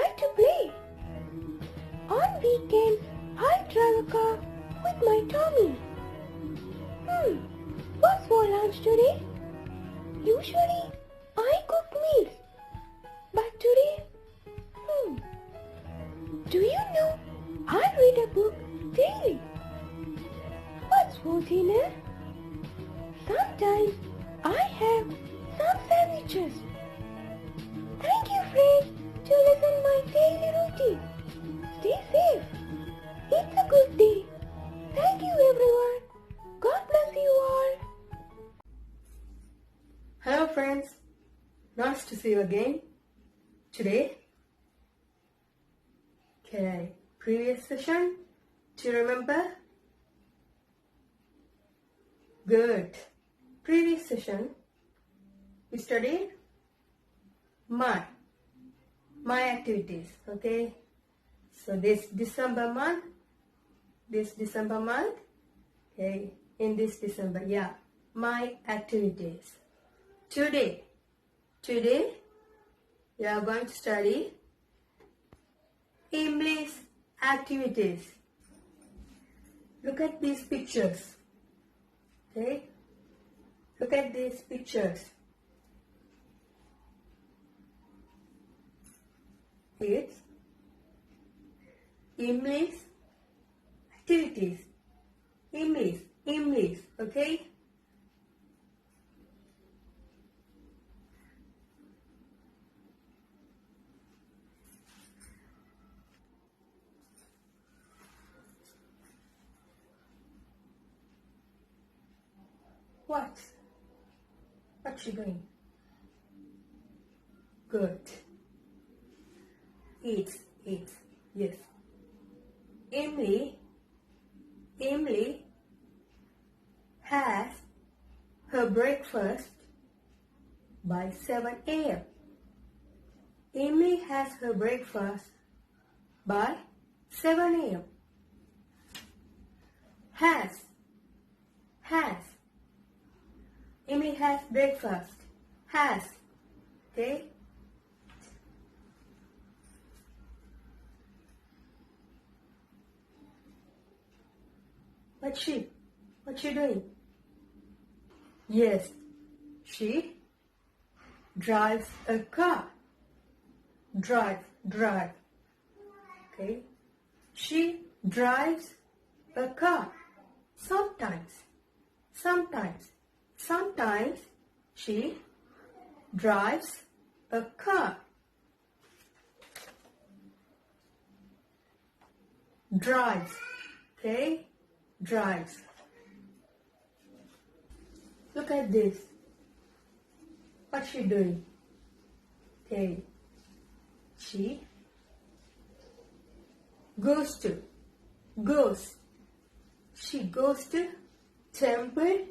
like to play. On weekends, I drive a car with my Tommy. What's for lunch today? Usually, I cook meals. But today, do you know, I read a book daily. What's for dinner? Sometimes I have some sandwiches. Thank you, friends, to listen my daily routine. Stay safe. It's a good day. Thank you, everyone. God bless you all. Hello friends, nice to see you again. Today, previous session, do you remember? Good. Previous session, we studied my activities, okay? So this December month, okay, in this December, my activities. Today, we are going to study English activities. Look at these pictures, okay? Look at these pictures. It's English activities. English, okay? What's she doing? Good. Eats, yes. Emily has her breakfast by 7 a.m. Emily has her breakfast by 7 a.m. Has. Emily has breakfast. Has. Okay? What's she doing? Yes, she drives a car. Drive. Okay? She drives a car. Sometimes she drives a car. Drives. Okay? Drives. Look at this. What's she doing? Okay. She goes to temple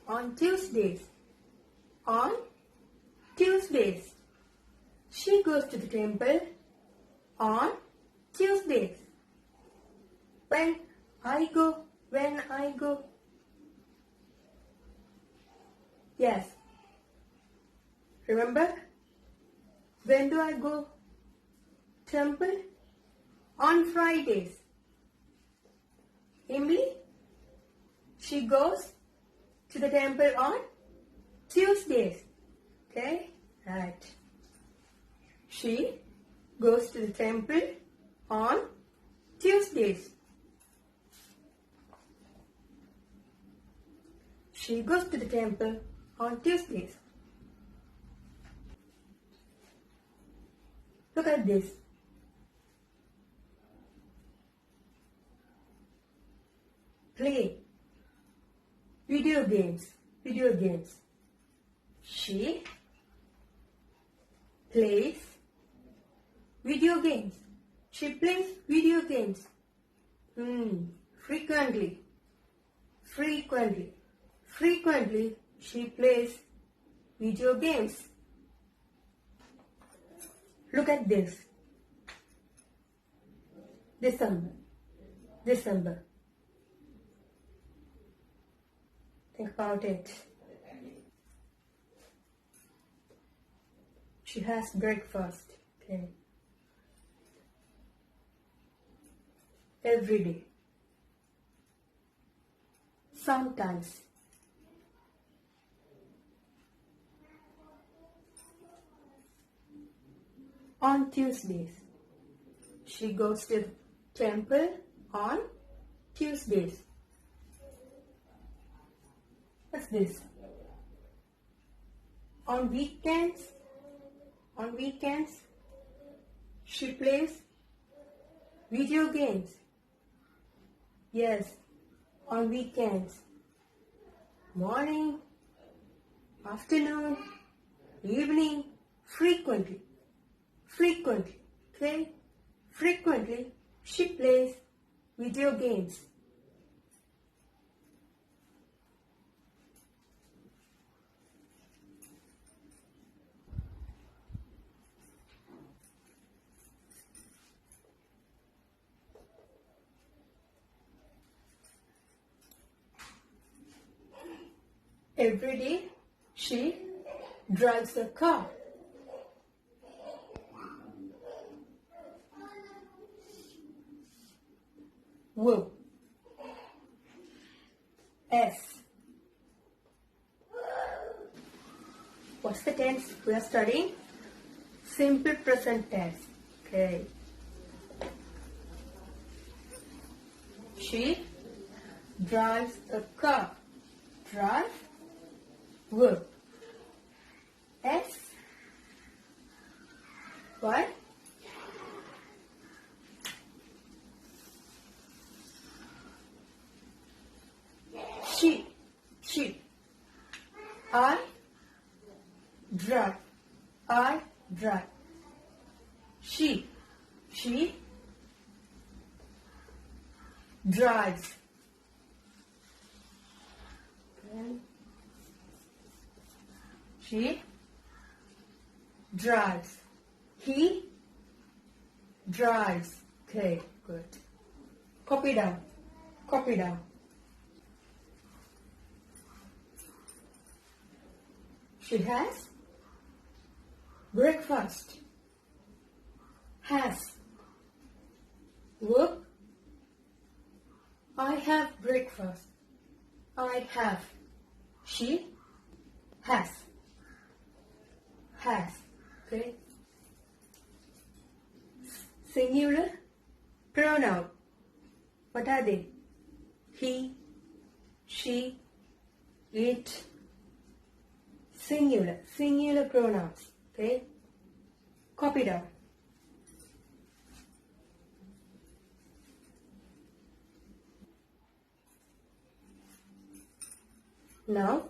on Tuesdays. She goes to the temple on Tuesdays. When I go. Yes. Remember? When do I go temple? On Fridays. Emily, she goes to the temple on Tuesdays. Okay? Right. She goes to the temple on Tuesdays. She goes to the temple on Tuesdays. Look at this. Play. Video games. She plays video games. Frequently, she plays video games. Look at this. December. Think about it. She has breakfast. Okay. every day, sometimes, on Tuesdays. She goes to temple on Tuesdays. What's this? On weekends, she plays video games. Yes, on weekends. Morning, afternoon, evening, frequently. Okay? Frequently, she plays video games. Every day, she drives a car. Verb. S. What's the tense we are studying? Simple present tense. Okay. She drives a car. Drive. Verb. S. What? She. I drive. She drives. She drives. He drives. Okay, good. Copy down. She has breakfast. Has. Verb. I have breakfast. I have. She has. Okay. Singular pronoun. What are they? He, she, it. Singular pronouns. Okay. Copy down. Now,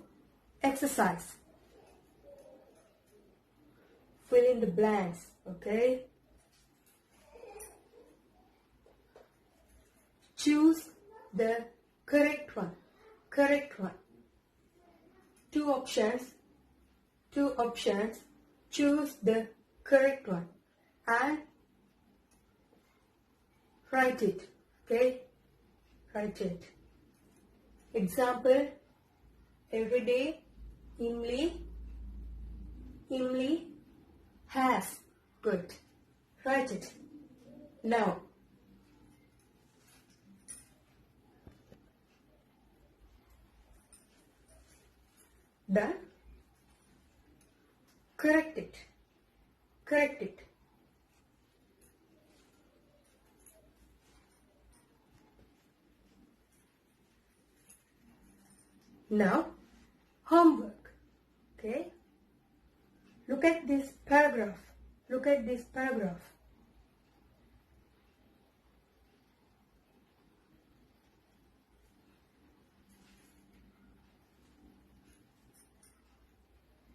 exercise. Fill in the blanks, okay? Choose the correct one. Two options. Choose the correct one and write it, okay? Write it. Example, every day, Imli has. Good. Write it. Now, done. Correct it. Now, homework. Okay? Look at this paragraph.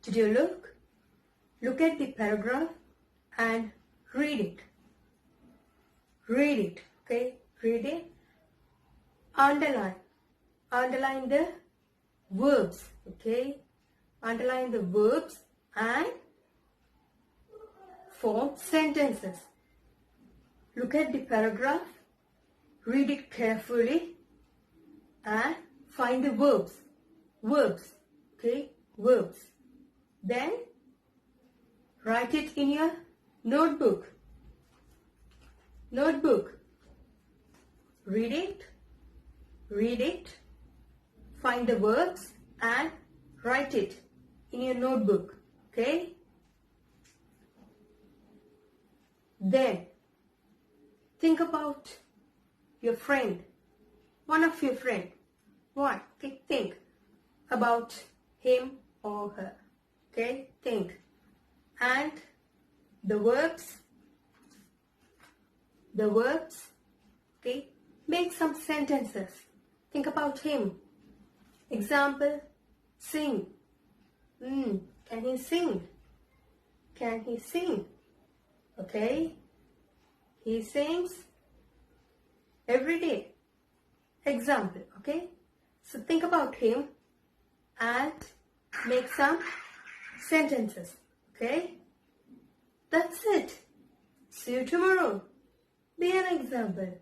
Did you look? Look at the paragraph and read it. Okay? Read it. Underline the verbs. Okay? Underline the verbs and form sentences. Look at the paragraph. Read it carefully and find the verbs. Okay? Verbs. Then write it in your notebook. read it, find the words and write it in your notebook. Okay? Then think about your friend, one of your friend. What? Okay, think about him or her. Okay, think. And the verbs, okay, make some sentences. Think about him. Example, sing. Can he sing? Can he sing? Okay, he sings every day. Example, okay? So think about him and make some sentences, okay? That's it. See you tomorrow. Be an example.